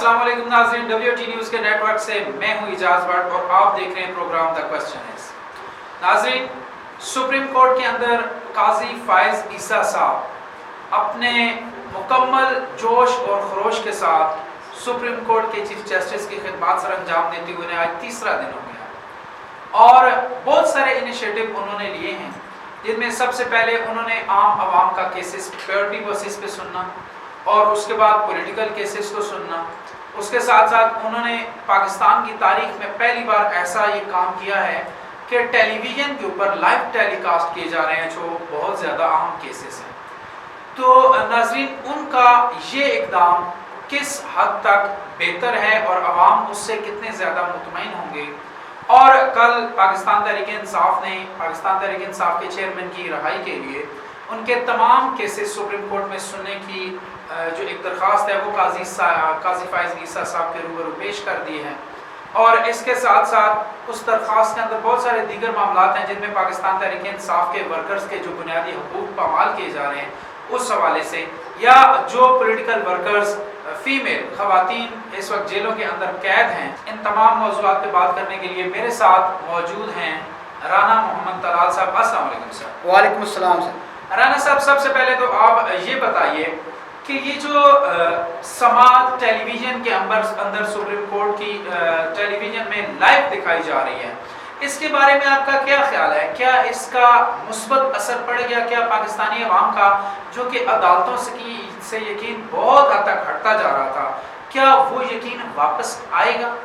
अस्सलाम वालेकुम नाज़रीन, WT न्यूज़ के नेटवर्क से मैं हूं इजाज़ भट्ट और आप देख रहे हैं प्रोग्राम द क्वेश्चन इज। नाज़रीन, सुप्रीम कोर्ट के अंदर काजी फायज ईसा साहब अपने मुकम्मल जोश और खरोश के साथ सुप्रीम कोर्ट के चीफ जस्टिस की खिदमत सर अंजाम देते हुए आज तीसरा दिन हो गया और बहुत सारे इनिशिएटिव उन्होंने लिए हैं, जिनमें सबसे पहले उन्होंने आम आवाम का केसेस प्रायोरिटी बेसिस पे सुनना और उसके बाद पॉलिटिकल केसेस को सुनना। उसके साथ साथ उन्होंने पाकिस्तान की तारीख में पहली बार ऐसा ये काम किया है कि टेलीविज़न के ऊपर लाइव टेलीकास्ट किए जा रहे हैं, जो बहुत ज़्यादा अहम केसेस हैं। तो नाज़रीन, उनका ये इक़दाम किस हद तक बेहतर है और आवाम उससे कितने ज़्यादा मुतमईन होंगे। और कल पाकिस्तान तहरीक-ए-इंसाफ ने पाकिस्तान तहरीक-ए-इंसाफ के चेयरमैन की रहाई के लिए उनके तमाम केसेस सुप्रीम कोर्ट में सुनने की जो एक दरख्वास्त है वो काजी फायज ईसा साहब के रूबरू पेश कर दी है। और इसके साथ साथ उस दरख्वास्त के अंदर बहुत सारे दीगर मामला हैं, जिनमें पाकिस्तान तहरीक-ए-इंसाफ के वर्कर्स के जो बुनियादी हकूक़ पामाल किए जा रहे हैं उस हवाले से, या जो पॉलिटिकल वर्कर्स फीमेल खवातीन इस वक्त जेलों के अंदर कैद हैं, इन तमाम मौज़ूआत पे बात करने के लिए मेरे साथ मौजूद हैं राना मोहम्मद तलाल साहब। अस्सलाम वालेकुम सर। वालेकुम अस्सलाम सर। राना साहब, सबसे पहले तो आप ये बताइए कि ये जो समाज टेलीविज़न के अंदर सुप्रीम कोर्ट की टेलीविज़न में लाइव दिखाई जा रही है, इसके बारे में आपका क्या ख्याल है? क्या इसका मुस्बत असर पड़ गया? क्या पाकिस्तानी अवाम का जो कि अदालतों से यकीन बहुत हद तक हटता जा रहा था, क्या वो यकीन वापस आएगा?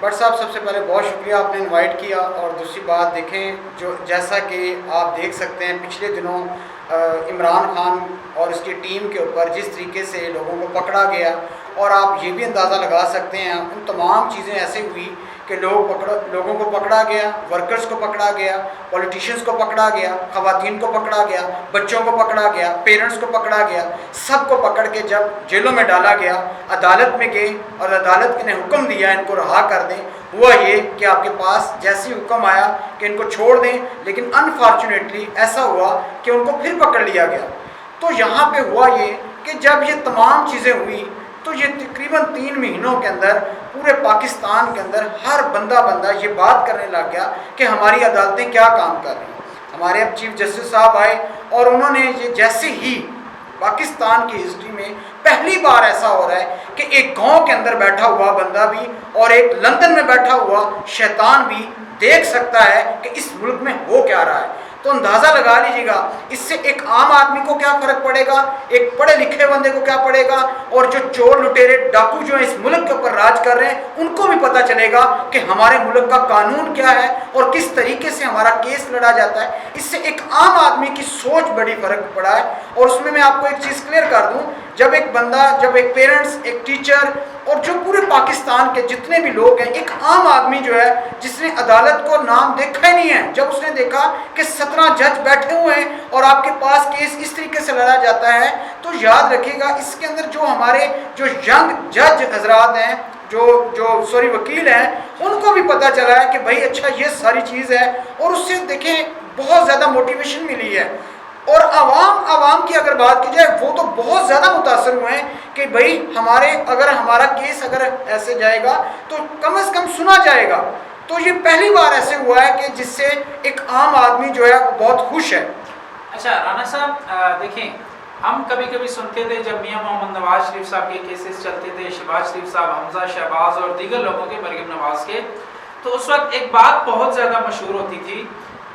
भट्ट साहब, सबसे पहले बहुत शुक्रिया आपने इनवाइट किया। और दूसरी बात देखें, जो जैसा कि आप देख सकते हैं पिछले दिनों इमरान खान और उसकी टीम के ऊपर जिस तरीके से लोगों को पकड़ा गया, और आप ये भी अंदाज़ा लगा सकते हैं उन तमाम चीज़ें ऐसे हुई कि लोगों को पकड़ा गया, वर्कर्स को पकड़ा गया, पॉलिटिशियंस को पकड़ा गया, ख़वातीन को पकड़ा गया, बच्चों को पकड़ा गया, पेरेंट्स को पकड़ा गया, सबको पकड़ के जब जेलों में डाला गया, अदालत में गए और अदालत ने हुक्म दिया इनको रहा कर दें। हुआ ये कि आपके पास जैसे हुक्म आया कि इनको छोड़ दें, लेकिन अनफॉर्चुनेटली ऐसा हुआ कि उनको फिर पकड़ लिया गया। तो यहाँ पे हुआ ये कि जब ये तमाम चीज़ें हुई तो ये तकरीबन 3 महीनों के अंदर पूरे पाकिस्तान के अंदर हर बंदा ये बात करने लग गया कि हमारी अदालतें क्या काम कर रही हैं। हमारे अब चीफ जस्टिस साहब आए और उन्होंने ये जैसे ही पाकिस्तान की हिस्ट्री में पहली बार ऐसा हो रहा है कि एक गांव के अंदर बैठा हुआ बंदा भी और एक लंदन में बैठा हुआ शैतान भी देख सकता है कि इस मुल्क में हो क्या रहा है। तो अंदाज़ा लगा लीजिएगा इससे एक आम आदमी को क्या फ़र्क पड़ेगा, एक पढ़े लिखे बंदे को क्या पड़ेगा, और जो चोर लुटेरे डाकू जो इस मुल्क के ऊपर राज कर रहे हैं उनको भी पता चलेगा कि हमारे मुल्क का कानून क्या है और किस तरीके से हमारा केस लड़ा जाता है। इससे एक आम आदमी की सोच बड़ी फ़र्क पड़ा है। और उसमें मैं आपको एक चीज़ क्लियर कर दूँ, जब एक बंदा, जब एक पेरेंट्स, एक टीचर और जो पूरे पाकिस्तान के जितने भी लोग हैं, एक आम आदमी जो है जिसने अदालत को नाम देखा ही नहीं है, जब उसने देखा कि 17 जज बैठे हुए हैं और आपके पास केस इस तरीके से लड़ा जाता है, तो याद रखिएगा इसके अंदर जो हमारे जो यंग जज हजरात हैं, जो वकील हैं, उनको भी पता चला है कि भाई अच्छा ये सारी चीज़ है, और उससे देखें बहुत ज़्यादा मोटिवेशन मिली है। और आवाम की अगर बात की जाए, वो तो बहुत ज़्यादा मुतासर हुए हैं कि भाई हमारा केस अगर ऐसे जाएगा तो कम से कम सुना जाएगा। तो ये पहली बार ऐसे हुआ है कि जिससे एक आम आदमी जो है वो बहुत खुश है। अच्छा राना साहब, देखें, हम कभी कभी सुनते थे जब मियां मोहम्मद नवाज शरीफ साहब के केसेस चलते थे, शहबाज शरीफ साहब, हमजा शहबाज और दीगर लोगों के, मरियम नवाज के, तो उस वक्त एक बात बहुत ज़्यादा मशहूर होती थी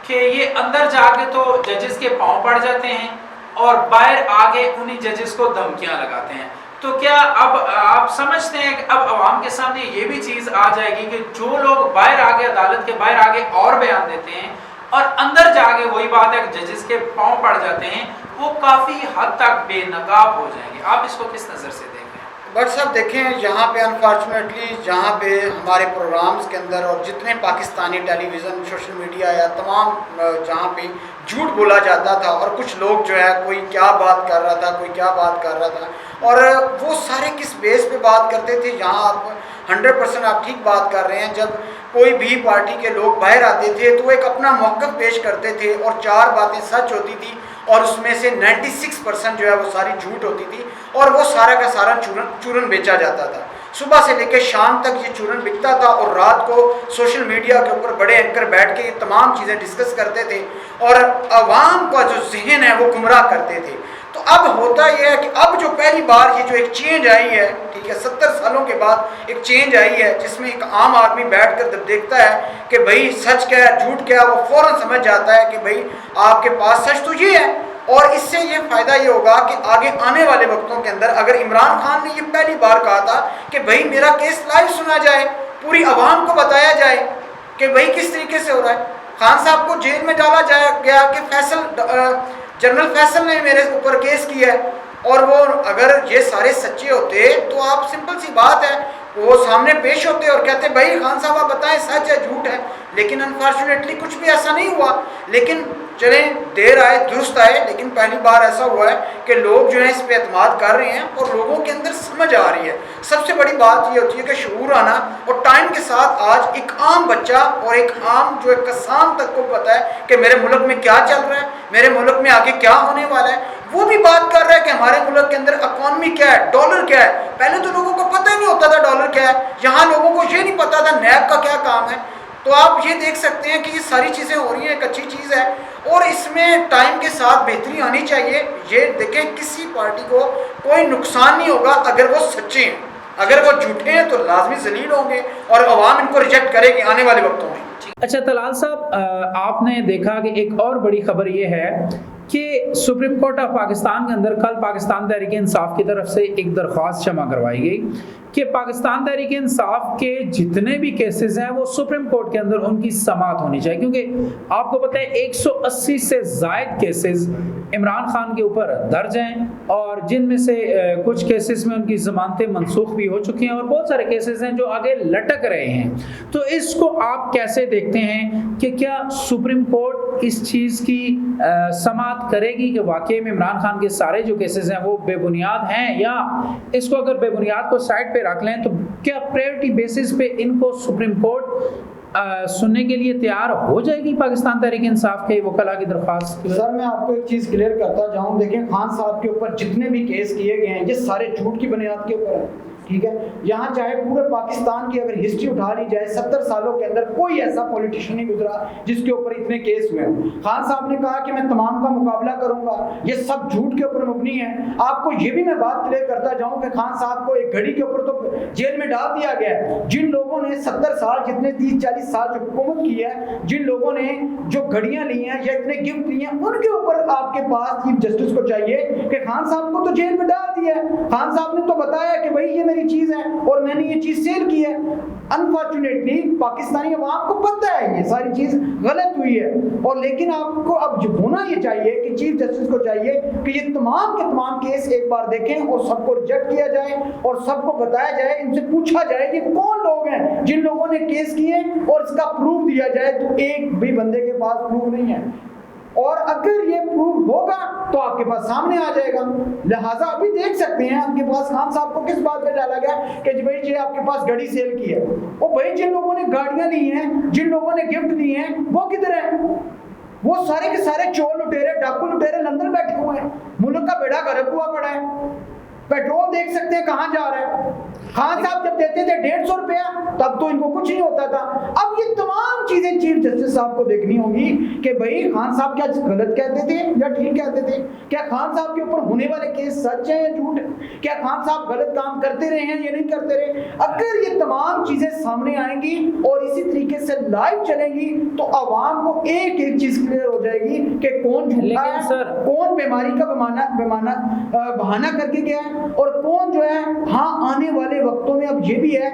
कि ये अंदर जाके तो जजेस के पांव पड़ जाते हैं और बाहर आके उन्हीं जजेस को धमकियां लगाते हैं। तो क्या अब आप समझते हैं कि अब आवाम के सामने ये भी चीज़ आ जाएगी कि जो लोग बाहर आके, अदालत के बाहर आके और बयान देते हैं और अंदर जाके वही बात है कि जजेस के पांव पड़ जाते हैं, वो काफ़ी हद तक बेनकाब हो जाएंगे? आप इसको किस नज़र से देखें? बट साहब देखें, यहाँ पे अनफॉर्चुनेटली जहाँ पे हमारे प्रोग्राम्स के अंदर और जितने पाकिस्तानी टेलीविज़न, सोशल मीडिया या तमाम जहाँ पे झूठ बोला जाता था, और कुछ लोग जो है कोई क्या बात कर रहा था, कोई क्या बात कर रहा था, और वो सारे किस बेस पे बात करते थे। यहाँ आप 100% आप ठीक बात कर रहे हैं। जब कोई भी पार्टी के लोग बाहर आते थे तो वो एक अपना मौक़िफ़ पेश करते थे और 4 बातें सच होती थी और उसमें से 96% जो है वो सारी झूठ होती थी, और वो सारा का सारा चूरन बेचा जाता था। صبح سے لے کے شام تک یہ چورن بکتا تھا اور رات کو سوشل میڈیا کے اوپر بڑے اینکر بیٹھ کے یہ تمام چیزیں ڈسکس کرتے تھے اور عوام کا جو ذہن ہے وہ گمراہ کرتے تھے. تو اب ہوتا یہ ہے کہ اب جو پہلی بار یہ جو ایک چینج آئی ہے, ٹھیک ہے, 70 سالوں کے بعد ایک چینج آئی ہے جس میں ایک عام آدمی بیٹھ کر جب دیکھتا ہے کہ بھائی سچ کیا ہے جھوٹ کیا ہے, وہ فوراً سمجھ جاتا ہے کہ بھائی آپ کے پاس سچ تو یہ ہے. اور اس سے یہ فائدہ یہ ہوگا کہ آگے آنے والے وقتوں کے اندر اگر عمران خان نے یہ پہلی بار کہا تھا کہ بھائی میرا کیس لائیو سنا جائے, پوری عوام کو بتایا جائے کہ بھائی کس طریقے سے ہو رہا ہے. خان صاحب کو جیل میں ڈالا گیا کہ جنرل فیصل نے میرے اوپر کیس کیا ہے, اور وہ اگر یہ سارے سچے ہوتے تو آپ سمپل سی بات ہے وہ سامنے پیش ہوتے اور کہتے بھائی خان صاحب آپ بتائیں سچ ہے جھوٹ ہے. لیکن انفارچونیٹلی کچھ بھی ایسا نہیں ہوا. لیکن چلیں دیر آئے درست آئے, لیکن پہلی بار ایسا ہوا ہے کہ لوگ جو ہیں اس پہ اعتماد کر رہے ہیں اور لوگوں کے اندر سمجھ آ رہی ہے. سب سے بڑی بات یہ ہوتی ہے کہ شعور آنا, اور ٹائم کے ساتھ آج ایک عام بچہ اور ایک عام جو ایک کسان تک کو پتہ ہے کہ میرے ملک میں کیا چل رہا ہے, میرے ملک میں آگے کیا ہونے والا ہے. وہ بھی بات کر رہا ہے کہ ہمارے ملک کے اندر اکانومی کیا ہے, ڈالر کیا ہے. پہلے تو لوگوں کو پتہ ہی نہیں ہوتا تھا ڈالر کیا ہے, یہاں لوگوں کو یہ نہیں پتا تھا نیب کا کیا کام ہے. تو آپ یہ دیکھ سکتے ہیں کہ یہ ساری چیزیں ہو رہی ہیں, ایک اچھی چیز ہے اور اس میں ٹائم کے ساتھ بہتری آنی چاہیے. یہ دیکھیں کسی پارٹی کو کوئی نقصان نہیں ہوگا اگر وہ سچے ہیں, اگر وہ جھوٹے ہیں تو لازمی ذلیل ہوں گے اور عوام ان کو ریجیکٹ کرے گی آنے والے وقتوں میں. اچھا طلال صاحب, آپ نے دیکھا کہ ایک اور بڑی خبر یہ ہے کہ سپریم کورٹ آف پاکستان کے اندر کل پاکستان تحریک انصاف کی طرف سے ایک درخواست جمع کروائی گئی کہ پاکستان تحریک انصاف کے جتنے بھی کیسز ہیں وہ سپریم کورٹ کے اندر ان کی سماعت ہونی چاہیے, کیونکہ آپ کو پتہ ہے 180 سے زائد کیسز عمران خان کے اوپر درج ہیں اور جن میں سے کچھ کیسز میں ان کی ضمانتیں منسوخ بھی ہو چکی ہیں اور بہت سارے کیسز ہیں جو آگے لٹک رہے ہیں. تو اس کو آپ کیسے دیکھتے ہیں کہ کیا سپریم کورٹ اس چیز کی سماعت کرے گی کہ واقعی میں عمران خان کے سارے جو کیسز ہیں وہ بے بنیاد ہیں, یا اس کو اگر بے بنیاد کو سائڈ پہ رکھ لیں تو کیا پریورٹی بیسس پہ ان کو سپریم کورٹ سننے کے لیے تیار ہو جائے گی پاکستان تحریک انصاف کے وکلاء کی درخواست؟ سر میں آپ کو ایک چیز کلیئر کرتا جاؤں. دیکھیں خان صاحب کے اوپر جتنے بھی کیس کیے گئے ہیں یہ سارے جھوٹ کی بنیاد کے اوپر ہیں, ٹھیک ہے. یہاں چاہے پورے پاکستان کی اگر ہسٹری اٹھا لی جائے 70 سالوں کے اندر کوئی ایسا پولیٹیشین نہیں گزرا جس کے اوپر اتنے کیس ہوئے ہیں. خان صاحب نے کہا کہ میں تمام کا مقابلہ کروں گا, یہ سب جھوٹ کے اوپر مبنی ہے. آپ کو یہ بھی میں بات کلیئر کرتا جاؤں کہ خان صاحب کو ایک گھڑی کے اوپر تو جیل میں ڈال دیا گیا ہے. جن لوگوں نے 70 سال جتنے 30-40 سال جو حکومت کی ہے, جن لوگوں نے جو گھڑیاں لی ہیں یا اتنے گفٹ لیے ہیں, ان کے اوپر آپ کے پاس چیف جسٹس کو چاہیے کہ خان صاحب کو تو جیل میں ڈال دیا ہے. خان صاحب نے تو بتایا کہ بھائی یہ میری چیز ہے اور میں نے یہ چیز سیل کی ہے. انفارچونیٹلی پاکستانی عوام کو پتہ ہے یہ ساری چیز غلط ہوئی ہے, اور لیکن آپ کو اب جو ہونا یہ چاہیے کہ چیف جسٹس کو چاہیے کہ یہ تمام کے تمام کیس ایک بار دیکھیں اور سب کو ریجیکٹ کیا جائے اور سب کو بتایا جائے, ان سے پوچھا جائے کہ کون لوگ ہیں جن لوگوں نے کیس کیے اور اس کا پروف دیا جائے. تو ایک بھی بندے کے پاس پروف نہیں ہے, اور اگر یہ پروف ہوگا تو آپ کے پاس سامنے آ جائے گا. لہٰذا ابھی دیکھ سکتے ہیں آپ کے پاس خان صاحب کو کس بات پہ ڈالا گیا کہ بھائی جی آپ کے پاس گاڑی سیل کی ہے. وہ بھائی جن لوگوں نے گاڑیاں لی ہیں, جن لوگوں نے گفٹ لیے ہیں, وہ کدھر ہیں؟ وہ سارے کے سارے چور لٹیرے ڈاکو لٹیرے لندن بیٹھے ہوئے ہیں. ملک کا بیڑا غرق ہوا پڑا ہے. پیٹرول دیکھ سکتے ہیں کہاں جا رہا ہے. خان صاحب جب دیتے تھے 150 روپیہ تب تو ان کو کچھ نہیں ہوتا تھا. اب یہ تمام چیزیں چیف جسٹس صاحب کو دیکھنی ہوگی کہ بھائی خان صاحب کیا غلط کہتے تھے یا ٹھیک کہتے تھے, کیا خان صاحب کے اوپر ہونے والے کیس سچ ہیں یا جھوٹ ہے, کیا خان صاحب غلط کام کرتے رہے ہیں یا نہیں کرتے رہے. اگر یہ تمام چیزیں سامنے آئیں گی اور اسی طریقے سے لائیو چلیں گی تو عوام کو ایک ایک چیز کلیئر ہو جائے گی کہ کون جھوٹا ہے, کون بیماری کا بہانہ کر کے گیا ہے, اور کون جو ہے ہاں آنے والے وقتوں میں. اب یہ بھی ہے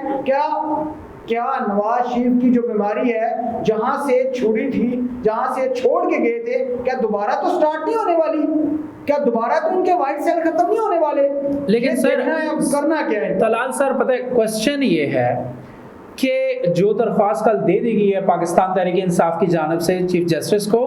کیا نواز شریف کی جو بیماری ہے جہاں سے چھوڑی تھی, جہاں سے چھوڑ کے گئے تھے, کیا دوبارہ تو سٹارٹ نہیں ہونے والی؟ کیا دوبارہ تو ان کے وائٹ سیل ختم نہیں ہونے والے؟ لیکن سر کرنا کیا ہے طلال سر, پتہ ہے کوسچن یہ ہے کہ جو درخواست کل دے دی گئی ہے پاکستان تحریک انصاف کی جانب سے چیف جسٹس کو,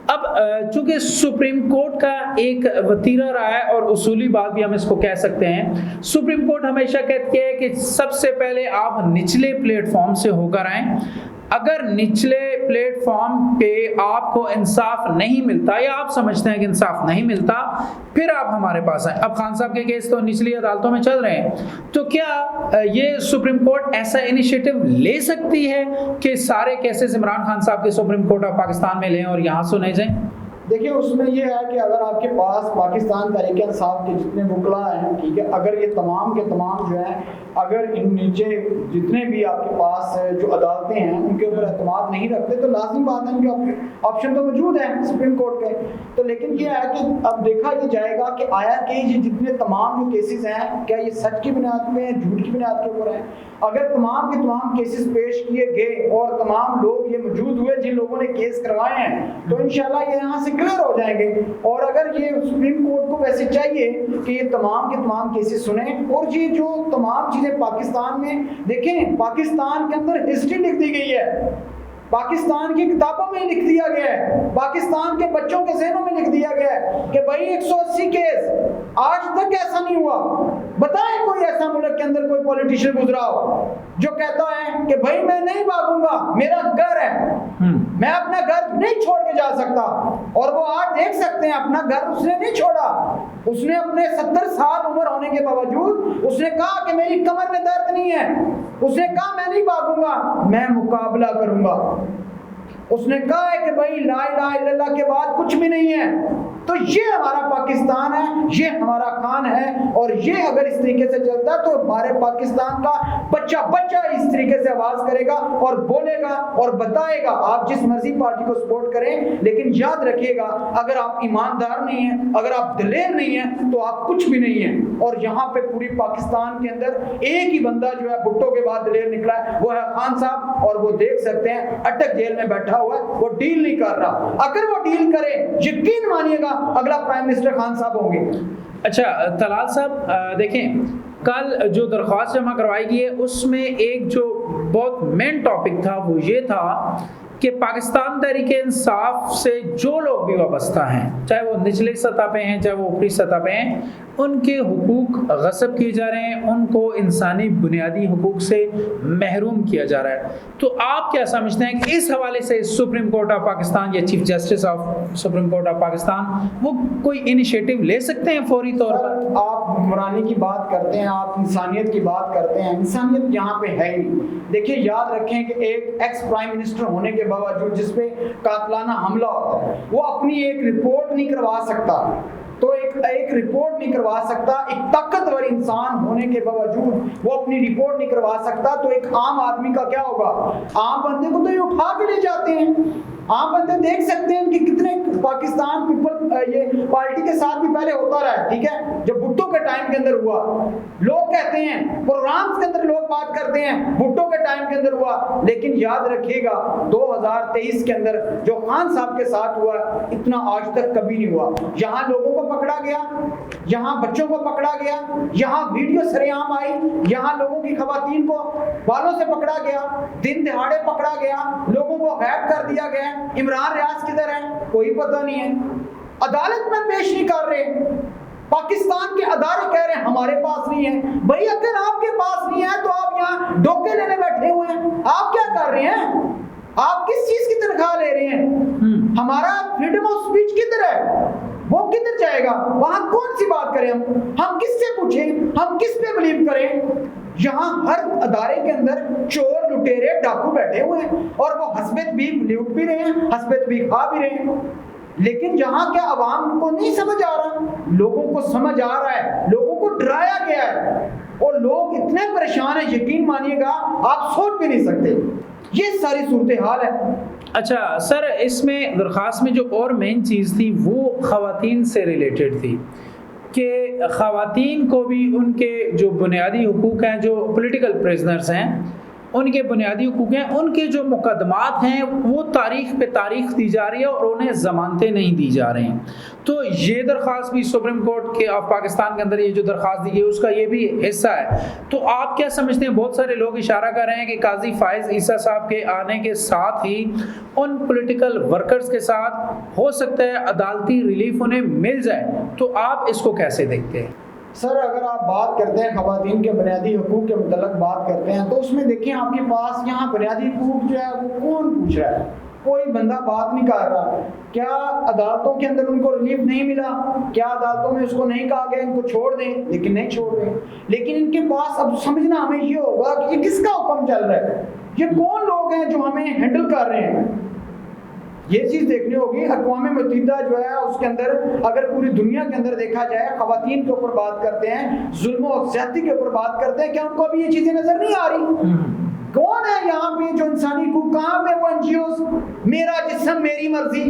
اب چونکہ سپریم کورٹ کا ایک وتیرہ رہا ہے اور اصولی بات بھی ہم اس کو کہہ سکتے ہیں, سپریم کورٹ ہمیشہ کہتی ہے کہ سب سے پہلے آپ نچلے پلیٹ فارم سے ہو کر آئیں. اگر نچلے प्लेट फॉर्म पे आपको इंसाफ नहीं मिलता या आप समझते हैं कि इंसाफ नहीं मिलता, फिर आप हमारे पास आए। अब खान साहब के केस तो निचली अदालतों में चल रहे हैं, तो क्या ये सुप्रीम कोर्ट ऐसा इनिशिएटिव ले सकती है कि सारे केसेस इमरान खान साहब के सुप्रीम कोर्ट ऑफ पाकिस्तान में लें और यहाँ सुने जाएं? देखिए, उसमें ये है कि अगर आपके पास पाकिस्तान तहरीक इंसाफ के जितने वकला हैं, ठीक है, अगर ये तमाम के तमाम जो हैं, अगर इन नीचे जितने भी आपके पास जो अदालतें हैं उनके ऊपर एतमाद नहीं रखते, तो लाजिम बात है इनके ऑप्शन तो मौजूद हैं सुप्रीम कोर्ट के। तो लेकिन ये है कि अब देखा ये जाएगा कि आया कि ये जितने तमाम जो केसेस हैं, क्या ये सच की बुनियाद पे हैं, झूठ की बुनियाद के ऊपर हैं। अगर तमाम के तमाम केसेस पेश किए गए और तमाम लोग ये मौजूद हुए जिन लोगों ने केस करवाए हैं, तो इंशाल्लाह ये यहाँ से क्लियर हो जाएंगे। और अगर ये सुप्रीम कोर्ट को वैसे चाहिए कि ये तमाम के तमाम केसेस सुने और ये जो तमाम चीज़ें पाकिस्तान में देखें, पाकिस्तान के अंदर हिस्ट्री लिख दी गई है, पाकिस्तान की किताबों में लिख दिया गया है, पाकिस्तान के बच्चों के ज़हनों में लिख दिया गया है कि भाई 180 केस आज तक ऐसा नहीं हुआ। बताएं कोई ऐसा मुल्क के अंदर कोई पॉलिटिशियन गुजरा हो जो कहता है कि भाई मैं नहीं भागूंगा, मेरा घर है, मैं अपना घर नहीं छोड़ के जा सकता। और वो आज देख सकते हैं अपना घर उसने नहीं छोड़ा, उसने अपने 70 साल उम्र होने के बावजूद उसने कहा कि मेरी कमर में दर्द नहीं है, उसने कहा मैं नहीं भागूंगा, मैं मुकाबला करूंगा। उसने कहा है कि भाई ला इलाहा इल्लल्लाह के बाद कुछ भी नहीं है। तो ये हमारा पाकिस्तान है, ये हमारा खान है, और ये अगर इस तरीके से चलता है तो हमारे पाकिस्तान का बच्चा बच्चा इस तरीके से आवाज करेगा और बोलेगा और बताएगा। आप जिस मर्जी पार्टी को सपोर्ट करें, लेकिन याद रखिएगा अगर आप ईमानदार नहीं हैं, अगर आप दिलेर नहीं हैं, तो आप कुछ भी नहीं हैं। और यहाँ पे पूरी पाकिस्तान के अंदर एक ही बंदा जो है भुट्टो के बाद दिलेर निकला है, वो है खान साहब। और वो देख सकते हैं अटक जेल में बैठा हुआ है, वो डील नहीं कर रहा। अगर वो डील करे, यकीन मानिएगा अगला प्राइम मिनिस्टर खान साहब होंगे। अच्छा तलाल साहब, देखें कल जो दरख्वास्त जमा करवाई गई है उसमें एक जो बहुत मेन टॉपिक था वो ये था कि पाकिस्तान तहरीक इंसाफ से जो लोग भी वाबस्ता हैं, चाहे वो निचली सतह पे हैं चाहे वो ऊपरी सतह पे हैं, उनके हुकूक गस्ब किए जा रहे हैं, उनको इंसानी बुनियादी हुकूक से महरूम किया जा रहा है। तो आप क्या समझते हैं कि इस हवाले से सुप्रीम कोर्ट ऑफ पाकिस्तान या chief justice of supreme court of Pakistan वो कोई इनिशिएटिव ले सकते हैं फौरी तौर पर? आप हुक्मरानी की बात करते हैं, आप इंसानियत की बात करते हैं, इंसानियत यहाँ पे है ही नहीं। देखिए याद रखें कि एक एक्स प्राइम मिनिस्टर होने के बावजूद जिसपे कातलाना हमला होता है, वो अपनी एक रिपोर्ट नहीं करवा सकता, तो एक रिपोर्ट नहीं करवा सकता। एक ताकतवर इंसान होने के बावजूद वो अपनी रिपोर्ट नहीं करवा सकता, तो एक आम आदमी का क्या होगा? आम बंदे को तो ये उठा के ले जाते हैं। आम बंदे देख सकते हैं कि कितने पाकिस्तान पीपल ये पार्टी के साथ भी पहले होता रहा है, ठीक है, जब भुट्टो के टाइम के अंदर हुआ, लोग कहते हैं प्रोग्राम्स के अंदर लोग बात करते हैं भुट्टो के टाइम के अंदर हुआ, लेकिन याद रखिएगा 2023 के अंदर जो खान साहब के साथ हुआ इतना आज तक कभी नहीं हुआ। यहाँ लोगों को पकड़ा गया, यहाँ बच्चों को पकड़ा गया, यहाँ वीडियो सरेआम आई, यहाँ लोगों की खवातीन को बालों से पकड़ा गया, दिन दिहाड़े पकड़ा गया, लोगों को गैब कर दिया गया। इमरान रियाज किधर है कोई पता नहीं है, अदालत में पेश नहीं कर रहे, पाकिस्तान के अदारे कह रहे हैं हमारे पास नहीं है। भाई अगर आपके पास नहीं है तो आप यहाँ डोके लेने बैठे हुए हैं, आप क्या कर रहे हैं? आप किस चीज की तनख्वाह ले रहे हैं? हमारा फ्रीडम ऑफ स्पीच किधर है? वो किधर जाएगा? वहां कौन सी बात करें हम किससे पूछें, हम किस पे बिलीव करें? यहाँ हर अदारे के अंदर चोर लुटेरे डाकू बैठे हुए हैं और वो हस्बत भी लूट भी रहे हैं, हस्बत भी खा भी रहे हैं। लेकिन यहाँ क्या अवाम को नहीं समझ आ रहा? लोगों को समझ आ रहा है, लोगों को डराया गया है और लोग इतने परेशान हैं, यकीन मानिएगा आप सोच भी नहीं सकते। ये सारी सूरत हाल है। अच्छा सर, इसमें दरख्वास्त में जो और मेन चीज़ थी वो ख़वातीन से रिलेटेड थी कि ख़वातीन को भी उनके जो बुनियादी हुकूक हैं, जो पॉलिटिकल प्रिजनर्स हैं उनके बुनियादी हुकूक हैं, उनके जो मुकदमात हैं वो तारीख पे तारीख दी जा रही है और उन्हें ज़मानतें नहीं दी जा रही हैं। तो ये दरख्वास्त भी सुप्रीम कोर्ट के ऑफ पाकिस्तान के अंदर ये जो दरख्वास्त दी गई उसका ये भी हिस्सा है। तो आप क्या समझते हैं? बहुत सारे लोग इशारा कर रहे हैं कि काजी फाइज ईसा साहब के आने के साथ ही उन पॉलिटिकल वर्कर्स के साथ हो सकता है अदालती रिलीफ उन्हें मिल जाए, तो आप इसको कैसे देखते हैं? सर अगर आप बात करते हैं ख़वातीन के बुनियादी हुकूक के मुतल्लिक़ बात करते हैं तो उसमें देखिए आपके पास यहाँ बुनियादी हुकूक जो है वो कौन पूछ रहा है? کوئی بندہ بات نہیں کر رہا. کیا عدالتوں کے اندر ان کو ریلیف نہیں ملا؟ کیا عدالتوں میں اس کو نہیں کہا گیا ان کو چھوڑ دیں؟ لیکن نہیں چھوڑ رہے. لیکن ان کے پاس اب سمجھنا ہمیں یہ ہوگا کہ یہ کس کا حکم چل رہا ہے، یہ کون لوگ ہیں جو ہمیں ہینڈل کر رہے ہیں. یہ چیز دیکھنی ہوگی. اقوام متحدہ جو ہے اس کے اندر اگر پوری دنیا کے اندر دیکھا جائے خواتین کے اوپر بات کرتے ہیں، ظلم و زیادتی کے اوپر بات کرتے ہیں، کیا ان کو ابھی یہ چیزیں نظر نہیں آ رہی؟ کون ہے یہاں پہ جو انسانی حقوق، کہاں پہ وہ NGOs، میرا جسم میری مرضی؟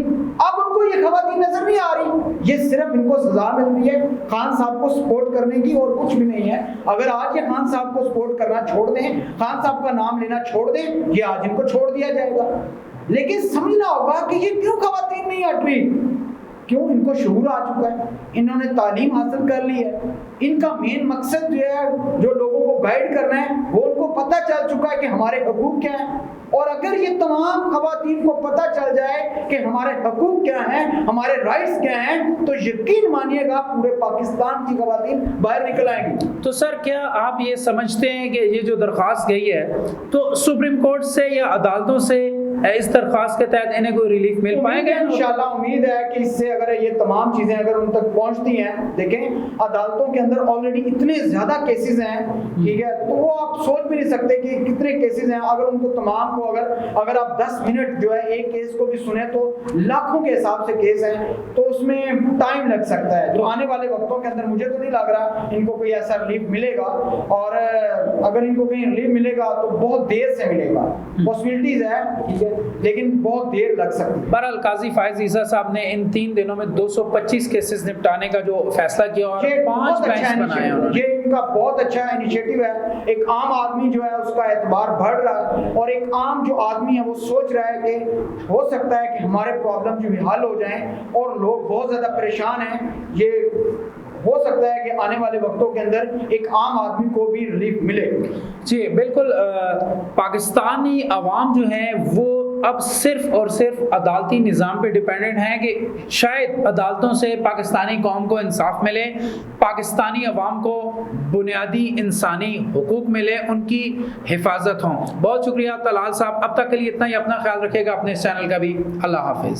اب ان کو یہ خواتین نظر نہیں آ رہی. یہ صرف ان کو سزا مل رہی ہے خان صاحب کو سپورٹ کرنے کی اور کچھ بھی نہیں ہے. اگر آج یہ خان صاحب کو سپورٹ کرنا چھوڑ دیں، خان صاحب کا نام لینا چھوڑ دیں، یہ آج ان کو چھوڑ دیا جائے گا. لیکن سمجھنا ہوگا کہ یہ کیوں خواتین نہیں ہٹ رہی؟ کیوں؟ ان کو شعور آ چکا ہے، انہوں نے تعلیم حاصل کر لی ہے. ان کا مین مقصد جو ہے جو لوگوں کو گائیڈ کرنا ہے وہ ان کو پتہ چل چکا ہے کہ ہمارے حقوق کیا ہیں. اور اگر یہ تمام خواتین کو پتہ چل جائے کہ ہمارے حقوق کیا ہیں، ہمارے رائٹس کیا ہیں، تو یقین مانیے گا پورے پاکستان کی خواتین باہر نکل آئیں گی. تو سر کیا آپ یہ سمجھتے ہیں کہ یہ جو درخواست گئی ہے تو سپریم کورٹ سے یا عدالتوں سے اس درخواست کے تحت انہیں کوئی ریلیف مل پائے گا؟ انشاءاللہ امید ہے کہ اس سے اگر یہ تمام چیزیں اگر ان تک پہنچتی ہیں، دیکھیں عدالتوں کے اندر آلریڈی اتنے زیادہ کیسز ہیں، ٹھیک ہے، تو وہ آپ سوچ بھی نہیں سکتے کہ کتنے کیسز ہیں. اگر ان کو تمام کو اگر آپ 10 منٹ جو ہے ایک کیس کو بھی سنیں تو لاکھوں کے حساب سے کیس ہیں، تو اس میں ٹائم لگ سکتا ہے. تو آنے والے وقتوں کے اندر مجھے تو نہیں لگ رہا ان کو کوئی ایسا ریلیف ملے گا، اور اگر ان کو کہیں ریلیف ملے گا تو بہت دیر سے ملے گا. پاسبلٹیز ہے، ٹھیک ہے، لیکن بہت دیر لگ سکتی ہے. بہرحال قاضی فائز عیسیٰ صاحب نے ان 3 دنوں میں 225 کیسز نپٹانے کا جو فیصلہ کیا اور 5 بینچ بنائے انہوں نے. یہ ان کا بہت اچھا انیشیٹو ہے. ایک عام آدمی جو ہے اس کا اعتبار بڑھ رہا ہے، اور ایک عام جو آدمی ہے وہ سوچ رہا ہے کہ ہو سکتا ہے کہ ہمارے پرابلم جو بھی حل ہو جائیں، اور لوگ بہت زیادہ پریشان ہیں. یہ ہو سکتا ہے کہ آنے والے وقتوں کے اندر ایک عام آدمی کو بھی ریلیف ملے. جی بالکل. پاکستانی عوام جو ہیں وہ اب صرف اور صرف عدالتی نظام پہ ڈیپینڈنٹ ہیں کہ شاید عدالتوں سے پاکستانی قوم کو انصاف ملے، پاکستانی عوام کو بنیادی انسانی حقوق ملے، ان کی حفاظت ہوں. بہت شکریہ طلال صاحب. اب تک کے لیے اتنا ہی. اپنا خیال رکھیے گا، اپنے اس چینل کا بھی. اللہ حافظ.